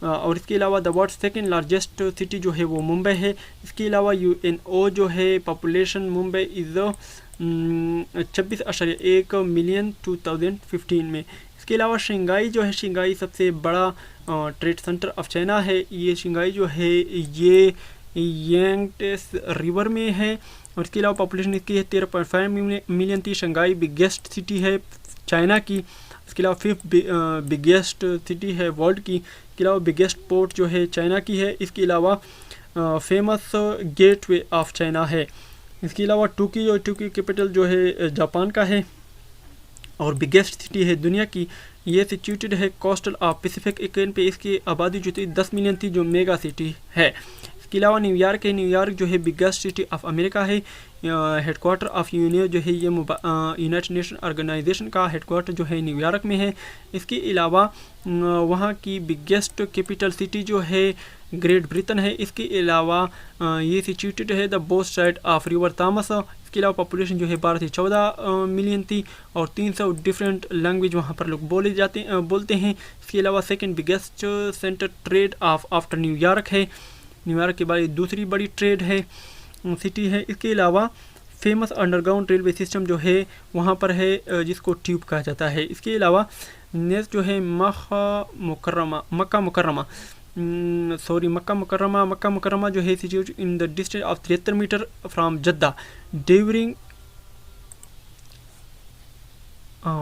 और इसके अलावा the world second largest city जो है वो मुंबई है। इसके अलावा UNO जो है पॉपुलेशन मुंबई इज़ 26.1 मिलियन 2015 में। इसके अलावा शंघाई जो है, शंघाई सबसे बड़ा ट्रेड सेंटर ऑफ चाइना है। ये शंघाई जो है ये यांगटेस रिवर में है। और इसके अलावा पॉपुलेशन इसकी है 13.5 मिलियन थी। शंघाई बिगेस्ट सिटी है चाइना की। इसके अलावा 5th बिगेस्ट सिटी है वर्ल्ड की। इसके अलावा बिगेस्ट पोर्ट जो है चाइना की है। इसके अलावा फेमस गेटवे ऑफ चाइना है। इसके अलावा टोक्यो कैपिटल जो है जापान का है और बिगेस्ट सिटी है दुनिया की। ये सिचुएटेड है कोस्टल ऑफ पैसिफिक ओशियन पे। इसकी आबादी जो थी 10 मिलियन थी, जो मेगा सिटी है। इसके अलावा न्यूयॉर्क है। न्यूयॉर्क जो है बिगेस्ट सिटी ऑफ अमेरिका है। हेडक्वार्टर ऑफ यूनियन जो है ये यूनाइटेड नेशन ऑर्गेनाइजेशन का हेडक्वार्टर जो है न्यूयॉर्क में है। इसके अलावा वहाँ की बिगेस्ट कैपिटल सिटी जो है ग्रेट ब्रिटेन है। इसके अलावा ये सिचुएटेड है the both side of river Thomas. इसके अलावा पॉपुलेशन जो है 12 से 14 मिलियन थी और 300 डिफरेंट लैंग्वेज वहाँ पर लोग बोलते हैं। इसके अलावा second biggest centre trade off after New York है। न्यूयॉर्क के बाद दूसरी बड़ी ट्रेड है सिटी है। इसके अलावा फेमस अंडरग्राउंड रेलवे सिस्टम जो है वहाँ पर है, जिसको ट्यूब कहा जाता है। इसके अलावा नेक्स्ट जो है मक्का मुकर्रमा जो है situated in the distance of 73 metre from Jeddah during.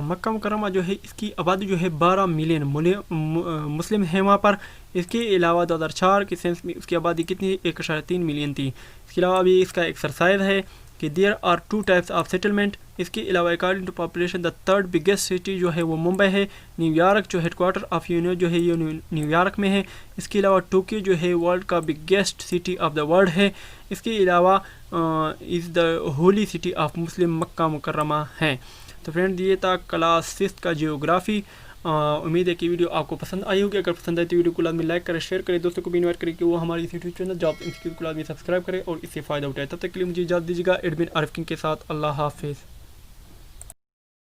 Makkah Mukarramah जो है इसकी आबादी जो है 12 मिलियन मुस्लिम है वहाँ पर। इसके अलावा 2004 के सेंस में उसकी आबादी कितनी 1.3 मिलियन थी। इसके अलावा अभी इसका एक्सरसाइज है कि there are 2 types of settlement. इसके अलावा according to population the third biggest city जो है वो मुंबई है। न्यूयॉर्क जो हेडक्वार्टर ऑफ यूनियन जो है ये न्यूयॉर्क में है। इसके अलावा टोक्यो जो है वर्ल्ड का biggest city of the world है। इसके अलावा is the holy city of Muslim Makkah Mukarramah है। तो फ्रेंड्स ये था क्लास 6 का जियोग्राफी। उम्मीद है कि वीडियो आपको पसंद आई होगी। अगर पसंद आए तो वीडियो को लाजमी लाइक करें, शेयर करें, दोस्तों को भी इन्वाइट करें कि वो हमारी इस यूट्यूब चैनल जॉब इंस्टीट्यूट को लाजमी सब्सक्राइब करें और इससे फ़ायदा उठाए। तब तक के लिए मुझे इजाज़त दीजिएगा। एडमिन आरिफ किंग के साथ। अल्लाह हाफिज़।